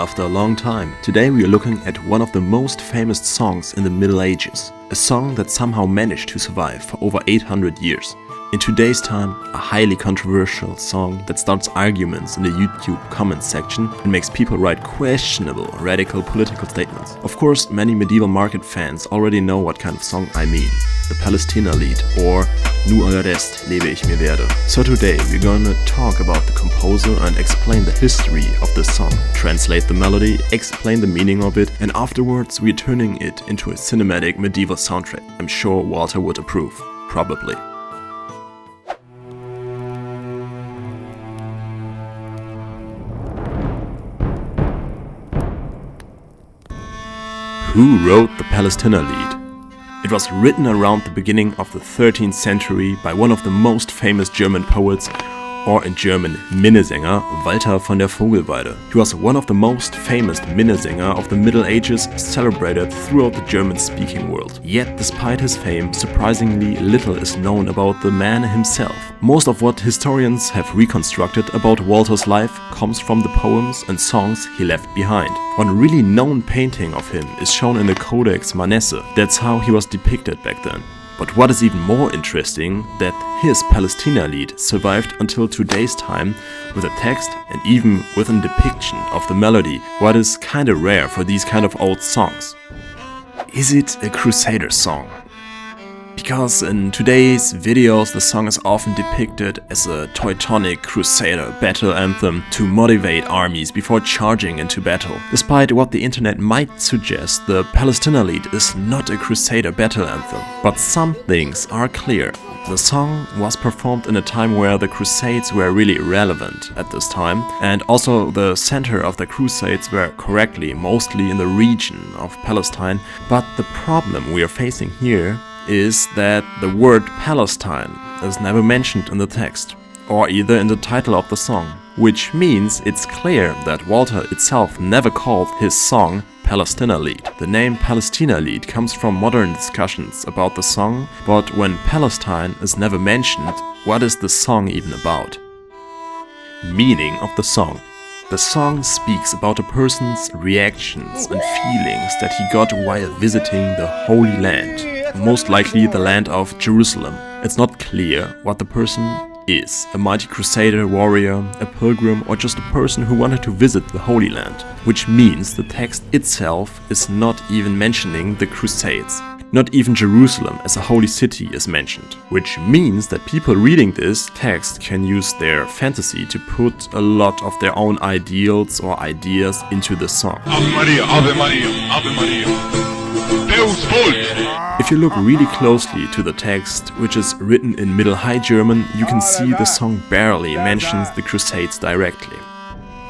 after a long time. Today we are looking at one of the most famous songs in the Middle Ages. A song that somehow managed to survive for over 800 years. In today's time, a highly controversial song that starts arguments in the YouTube comments section and makes people write questionable, radical political statements. Of course, many medieval market fans already know what kind of song I mean. The Palästinalied, or alrêst, lebe, werde. So today we're gonna talk about the composer and explain the history of the song, translate the melody, explain the meaning of it, and afterwards we're turning it into a cinematic medieval soundtrack. I'm sure Walther would approve. Probably. Who wrote the Palästinalied? It was written around the beginning of the 13th century by one of the most famous German poets, or in German Minnesänger, Walther von der Vogelweide. He was one of the most famous Minnesänger of the Middle Ages, celebrated throughout the German-speaking world. Yet, despite his fame, surprisingly little is known about the man himself. Most of what historians have reconstructed about Walther's life comes from the poems and songs he left behind. One really known painting of him is shown in the Codex Manesse. That's how he was depicted back then. But what is even more interesting, that his Palästinalied survived until today's time with a text and even with a depiction of the melody, what is kinda rare for these kind of old songs. Is it a Crusader song? Because in today's videos the song is often depicted as a Teutonic Crusader battle anthem to motivate armies before charging into battle. Despite what the internet might suggest, the Palästinalied is not a Crusader battle anthem. But some things are clear. The song was performed in a time where the Crusades were really relevant at this time, and also the center of the Crusades were correctly mostly in the region of Palestine. But the problem we are facing here is that the word Palestine is never mentioned in the text, or either in the title of the song, which means it's clear that Walther itself never called his song Palästinalied. The name Palästinalied comes from modern discussions about the song, but when Palestine is never mentioned, what is the song even about? Meaning of the song. The song speaks about a person's reactions and feelings that he got while visiting the Holy Land. Most likely the land of Jerusalem. It's not clear what the person is, a mighty crusader, warrior, a pilgrim, or just a person who wanted to visit the Holy Land. Which means the text itself is not even mentioning the Crusades. Not even Jerusalem as a holy city is mentioned. Which means that people reading this text can use their fantasy to put a lot of their own ideals or ideas into the song. Ave Maria, Ave Maria, Ave Maria. Deus Vult. If you look really closely to the text, which is written in Middle High German, you can see the song barely mentions the Crusades directly.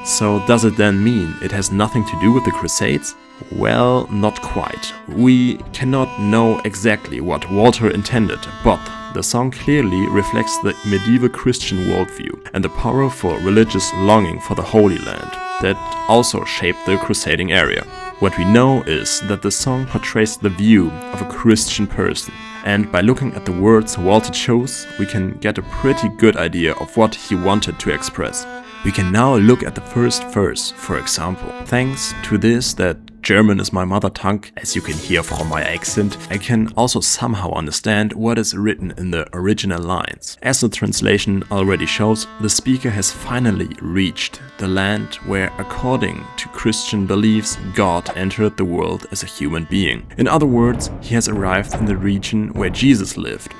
So does it then mean it has nothing to do with the Crusades? Well, not quite. We cannot know exactly what Walther intended, but the song clearly reflects the medieval Christian worldview and the powerful religious longing for the Holy Land that also shaped the crusading area. What we know is that the song portrays the view of a Christian person, and by looking at the words Walther chose, we can get a pretty good idea of what he wanted to express. We can now look at the first verse, for example. Thanks to this that German is my mother tongue, as you can hear from my accent, I can also somehow understand what is written in the original lines. As the translation already shows, the speaker has finally reached the land where, according to Christian beliefs, God entered the world as a human being. In other words, he has arrived in the region where Jesus lived.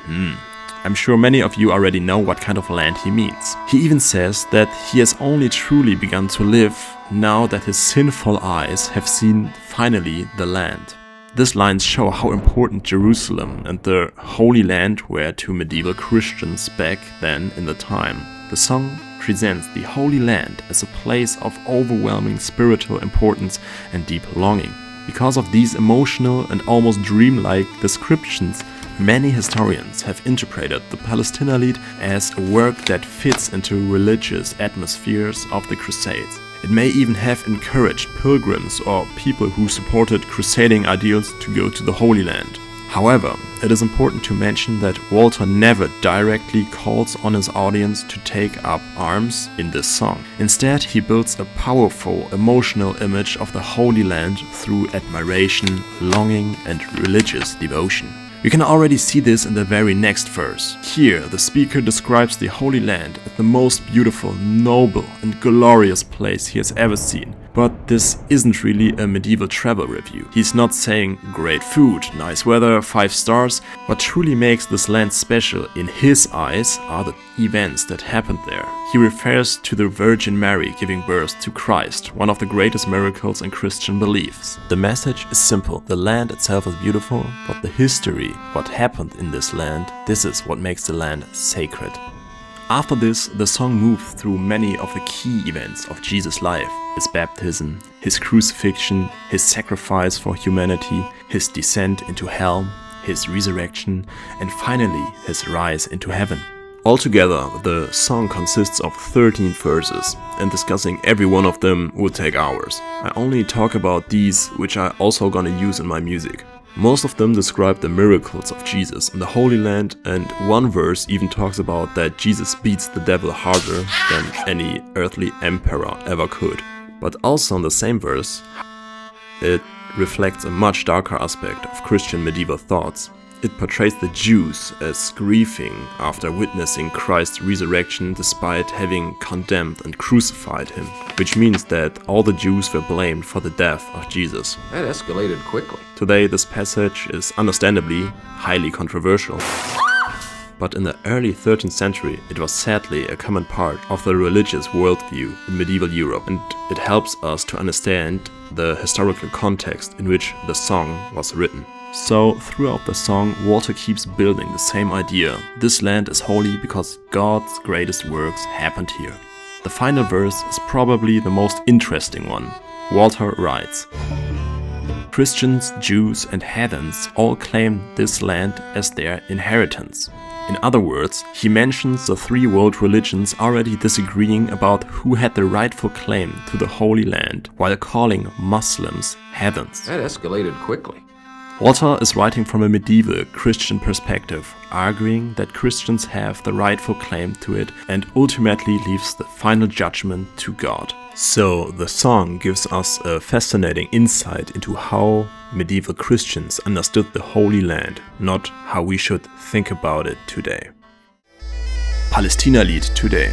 I'm sure many of you already know what kind of land he means. He even says that he has only truly begun to live now that his sinful eyes have seen finally the land. These lines show how important Jerusalem and the Holy Land were to medieval Christians back then in the time. The song presents the Holy Land as a place of overwhelming spiritual importance and deep longing. Because of these emotional and almost dreamlike descriptions, many historians have interpreted the Palästinalied as a work that fits into religious atmospheres of the Crusades. It may even have encouraged pilgrims or people who supported crusading ideals to go to the Holy Land. However, it is important to mention that Walther never directly calls on his audience to take up arms in this song. Instead, he builds a powerful emotional image of the Holy Land through admiration, longing, and religious devotion. We can already see this in the very next verse. Here, the speaker describes the Holy Land as the most beautiful, noble, and glorious place he has ever seen. But this isn't really a medieval travel review. He's not saying great food, nice weather, 5 stars. What truly makes this land special in his eyes are the events that happened there. He refers to the Virgin Mary giving birth to Christ, one of the greatest miracles in Christian beliefs. The message is simple. The land itself is beautiful, but the history, what happened in this land, this is what makes the land sacred. After this, the song moves through many of the key events of Jesus' life. His baptism, his crucifixion, his sacrifice for humanity, his descent into hell, his resurrection, and finally his rise into heaven. Altogether, the song consists of 13 verses, and discussing every one of them would take hours. I only talk about these, which I also gonna use in my music. Most of them describe the miracles of Jesus in the Holy Land, and one verse even talks about that Jesus beats the devil harder than any earthly emperor ever could. But also in the same verse, it reflects a much darker aspect of Christian medieval thoughts. It portrays the Jews as grieving after witnessing Christ's resurrection despite having condemned and crucified him, which means that all the Jews were blamed for the death of Jesus. That escalated quickly. Today, this passage is understandably highly controversial. But in the early 13th century, it was sadly a common part of the religious worldview in medieval Europe, and it helps us to understand the historical context in which the song was written. So, throughout the song, Walther keeps building the same idea. This land is holy because God's greatest works happened here. The final verse is probably the most interesting one. Walther writes, Christians, Jews, and heathens all claim this land as their inheritance. In other words, he mentions the 3 world religions already disagreeing about who had the rightful claim to the Holy Land, while calling Muslims heathens. That escalated quickly. Walther is writing from a medieval Christian perspective, arguing that Christians have the rightful claim to it and ultimately leaves the final judgment to God. So the song gives us a fascinating insight into how medieval Christians understood the Holy Land, not how we should think about it today. Palästinalied today.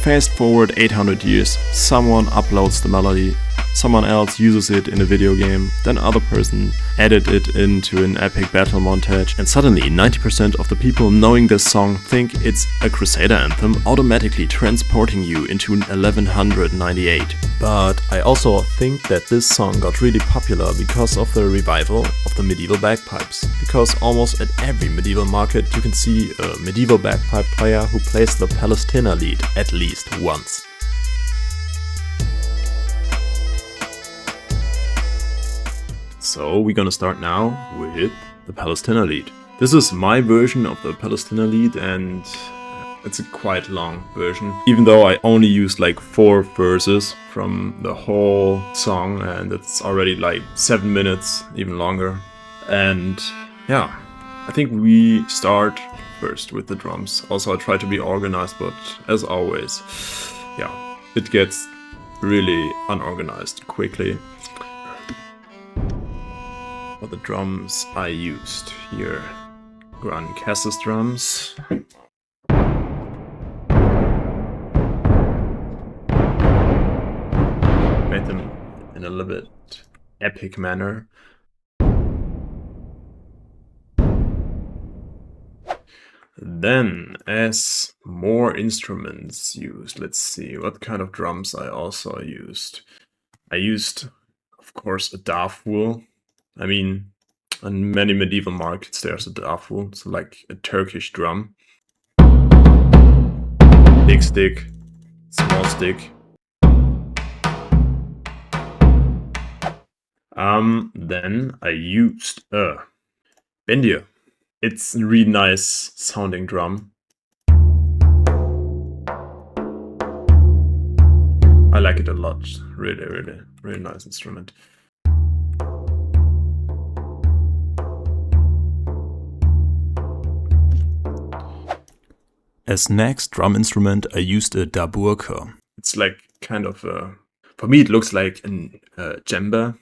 Fast forward 800 years, someone uploads the melody, someone else uses it in a video game, then another person added it into an epic battle montage, and suddenly 90% of the people knowing this song think it's a Crusader anthem, automatically transporting you into 1198. But I also think that this song got really popular because of the revival of the medieval bagpipes. Because almost at every medieval market you can see a medieval bagpipe player who plays the Palästinalied at least once. So we're gonna start now with the Palästinalied. This is my version of the Palästinalied, and it's a quite long version. Even though I only used like 4 verses from the whole song, and it's already like 7 minutes, even longer. And yeah, I think we start first with the drums. Also, I try to be organized, but as always, yeah, it gets really unorganized quickly. For the drums I used here, Gran Cassis drums. Made them in a little bit epic manner. Then, as more instruments used, let's see what kind of drums I also used. I used, of course, a Davul. I mean, in many medieval markets there's a Davul, so like a Turkish drum. Big stick, small stick. Then I used a bendir. It's a really nice sounding drum. I like it a lot. Really nice instrument. As next drum instrument, I used a daburka. It's like kind of for me it looks like an djembe,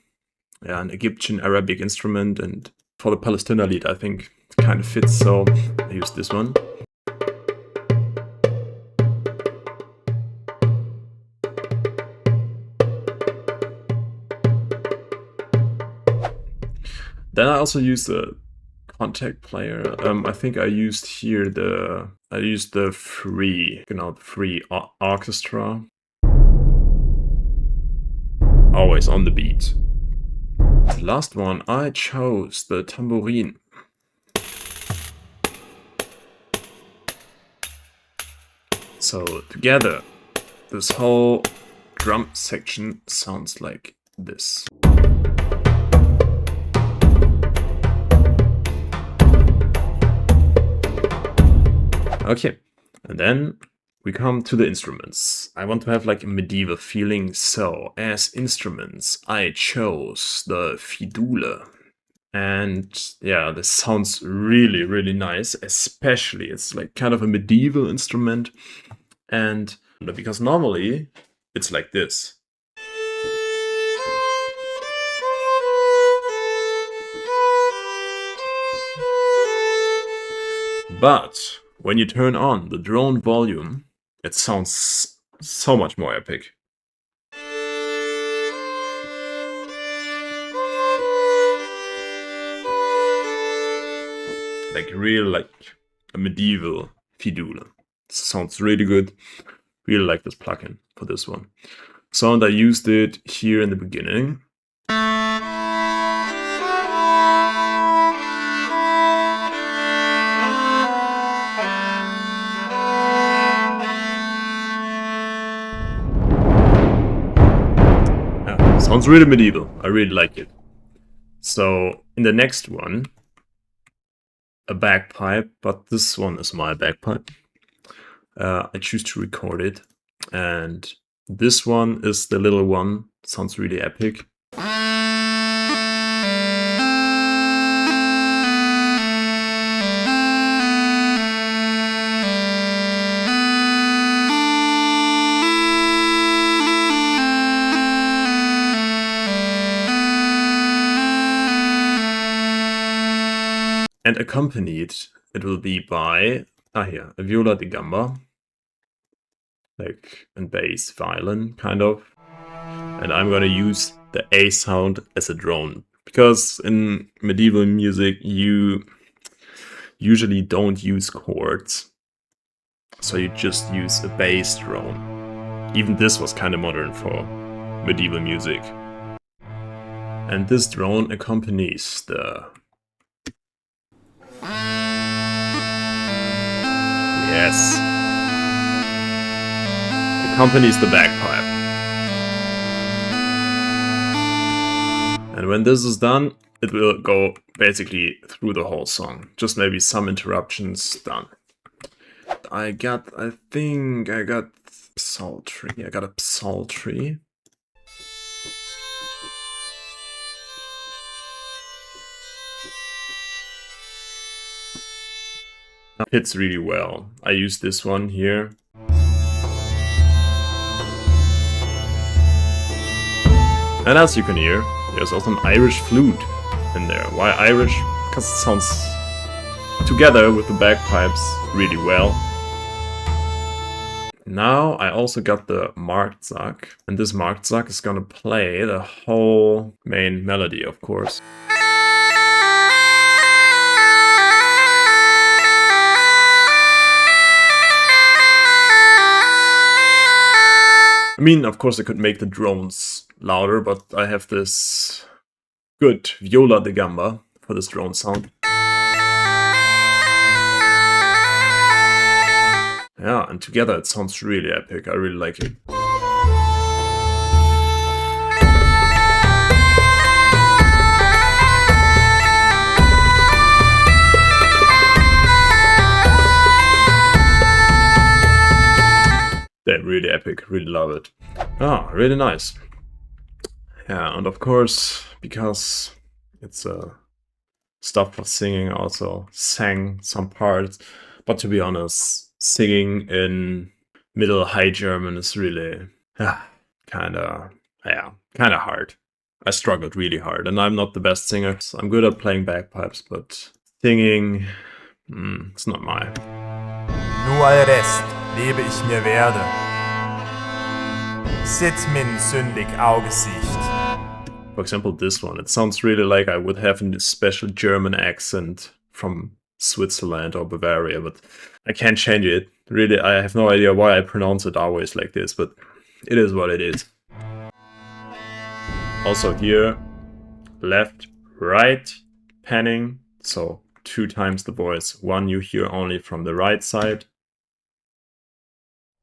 yeah, an Egyptian Arabic instrument, and for the Palästinalied I think it kind of fits, so I used this one. Then I also used a contact player. I think I used here the free, the free orchestra. Always on the beat. The last one I chose the tambourine. So together, this whole drum section sounds like this. Okay, and then we come to the instruments. I want to have like a medieval feeling, so as instruments I chose the fidule. And yeah, this sounds really, really nice, especially it's like kind of a medieval instrument, and because normally it's like this. But when you turn on the drone volume, it sounds so much more epic. Like real, like a medieval fidule. It sounds really good. Really like this plugin for this one. So, and I used it here in the beginning. Sounds really medieval. I really like it. So in the next one, a bagpipe, but this one is my bagpipe. I choose to record it, and this one is the little one. Sounds really epic. And accompanied, it will be by, here, a viola da gamba, like a bass violin, kind of. And I'm gonna use the A sound as a drone, because in medieval music you usually don't use chords, so you just use a bass drone. Even this was kind of modern for medieval music. And this drone accompanies the... Yes. Accompanies the bagpipe. And when this is done, it will go basically through the whole song. Just maybe some interruptions, done. I think I got psaltery. I got a psaltery. Fits really well. I use this one here. And as you can hear, there's also an Irish flute in there. Why Irish? Because it sounds together with the bagpipes really well. Now I also got the marktzak, and this marktzak is gonna play the whole main melody, of course. I mean, of course I could make the drones louder, but I have this good viola da gamba for this drone sound. Yeah, and together it sounds really epic. I really like it. They're really epic, really love it. Ah, really nice. Yeah, and of course, because it's stuff for singing, I also sang some parts. But to be honest, singing in Middle High German is really kind of hard. I struggled really hard, and I'm not the best singer. So I'm good at playing bagpipes, but singing, it's not mine. Nu alrêst, lebe ich mir werde. Sit min syndig augesicht. For example, this one, it sounds really like I would have a special German accent from Switzerland or Bavaria, but I can't change it. Really, I have no idea why I pronounce it always like this, but it is what it is. Also here, left, right, panning, so 2 times the voice. One you hear only from the right side.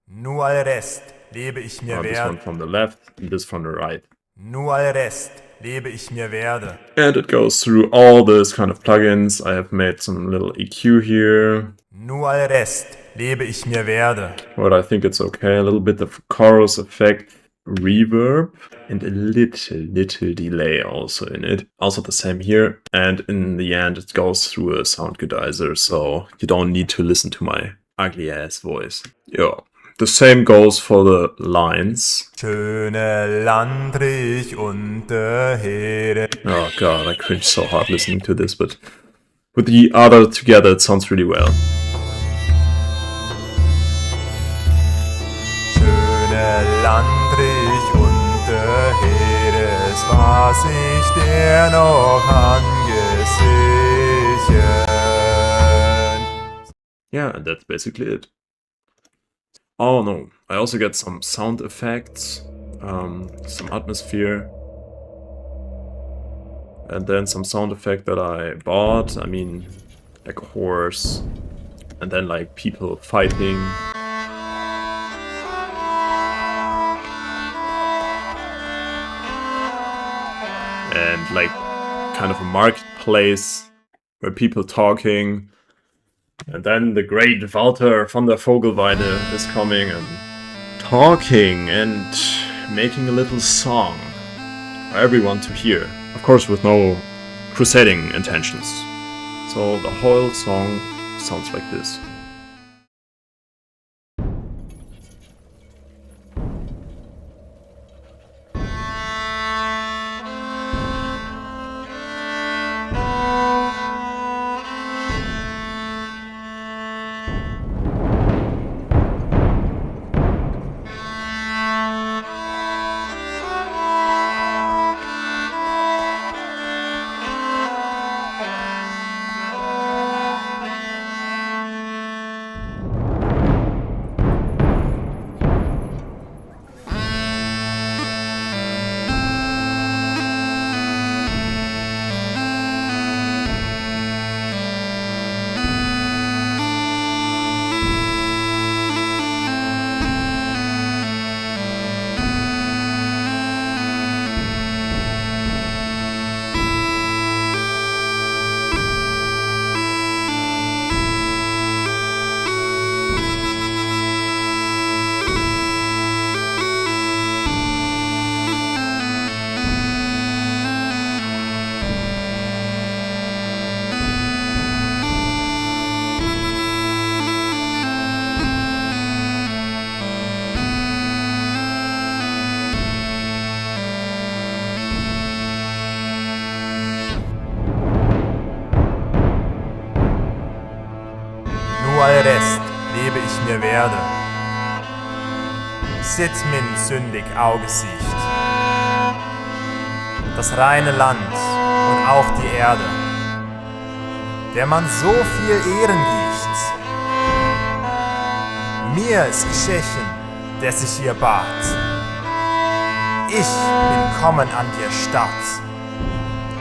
Nu alrêst, lebe ich mir This one werde. from the left, and this from the right. Nu alrêst, lebe ich mir werde. And it goes through all this kind of plugins. I have made some little EQ here. Nu alrêst, lebe ich mir werde. But I think it's okay. A little bit of chorus effect, reverb, and a little delay also in it. Also the same here. And in the end, it goes through a sound godizer, so you don't need to listen to my ugly ass voice. Yeah. The same goes for the lines. Schöne Landrich unter Heere. Oh god, I cringe so hard listening to this, but with the other together, it sounds really well. Schöne Landrich unter Heeres war sich der noch angesichert. Yeah, and that's basically it. Oh no, I also get some sound effects, some atmosphere, and then some sound effect that I bought. I mean, like a horse, and then like people fighting. And like kind of a marketplace where people talking. And then the great Walther von der Vogelweide is coming and talking and making a little song for everyone to hear. Of course with no crusading intentions. So the whole song sounds like this. Alrêst, lebe ich mir werde. Sit min sündig Augesicht. Das reine Land und auch die Erde, der man so viel Ehren gibt. Mir ist geschehen, der sich hier bat. Ich bin kommen an dir statt,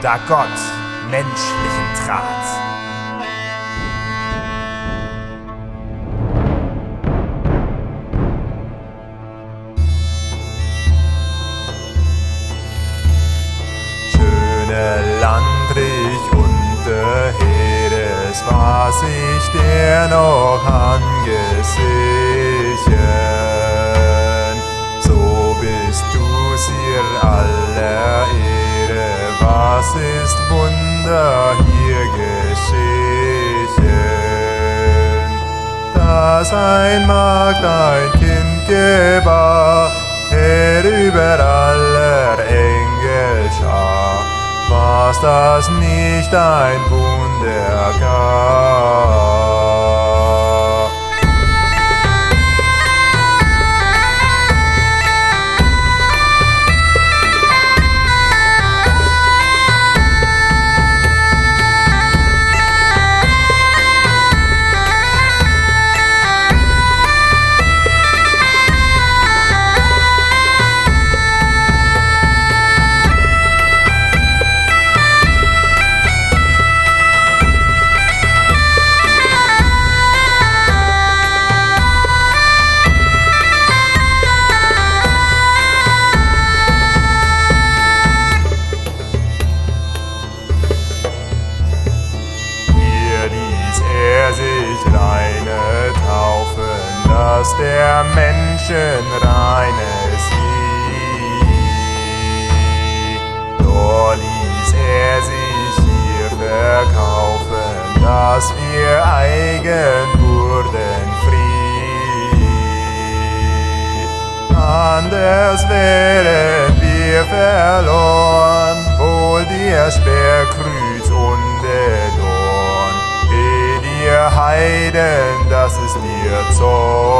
da Gott menschlichen trat. Landrich unter Heeres war sich der noch angesichert. So bist du ihr aller Ehre, was ist Wunder hier geschehen? Da dass ein Magd ein Kind gebar, Herr über aller Engel Schar, was das nicht ein Wunder gab. Der Menschen reines Je. Doch ließ er sich hier verkaufen, dass wir eigen wurden frei. Anders wären wir verloren, wohl dir Sperrkreuz und der Dorn. Ihr Heiden, das ist ihr Zorn.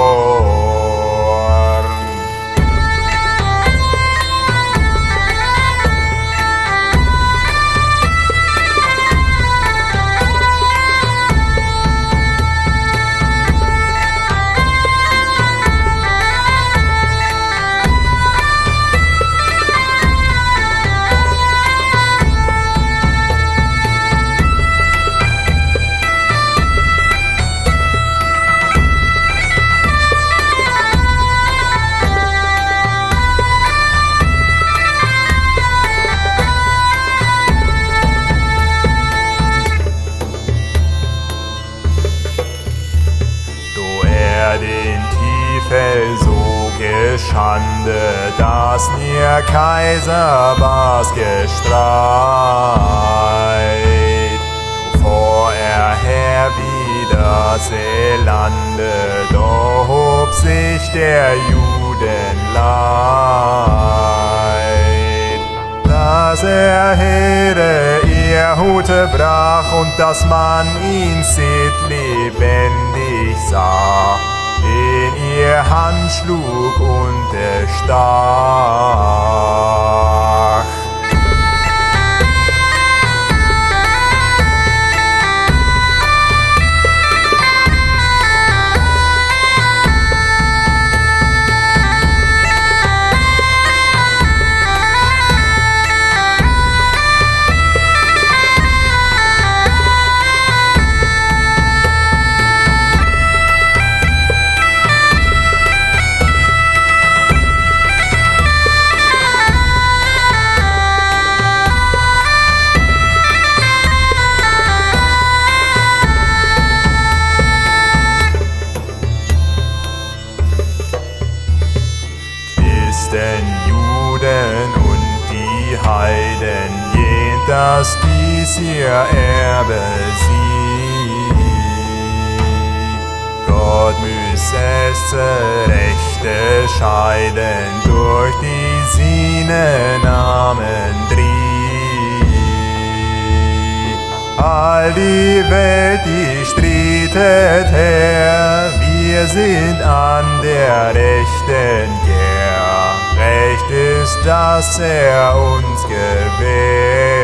So geschande, dass mir Kaiser was gestreit. Bevor er her wieder Seelande, doch hob sich der Juden Leid. Dass er Heere ihr Hute brach und dass man ihn seht lebendig sah, den ihr Hand schlug und erstach. Dass dies ihr Erbe sie. Gott müsse es Rechte scheiden durch die Sine Namen drie. All die Welt, die stretet her, wir sind an der rechten Gär. Recht ist, dass er uns gewährt.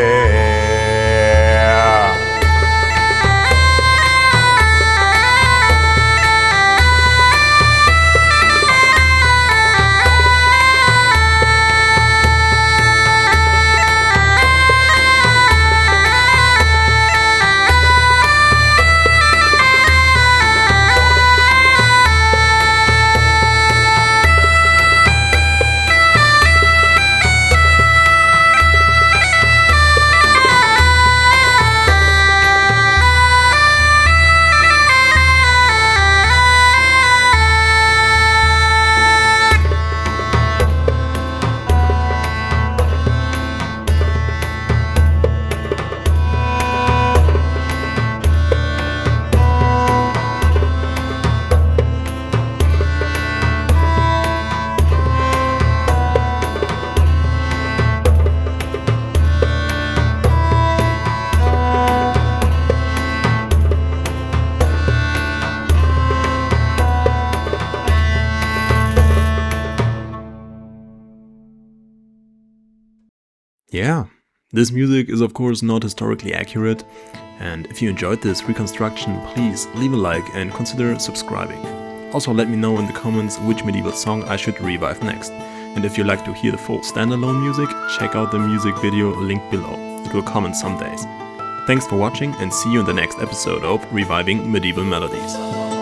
Yeah, this music is of course not historically accurate, and if you enjoyed this reconstruction, please leave a like and consider subscribing. Also let me know in the comments which medieval song I should revive next. And if you'd like to hear the full standalone music, check out the music video linked below. It will come in some days. Thanks for watching and see you in the next episode of Reviving Medieval Melodies.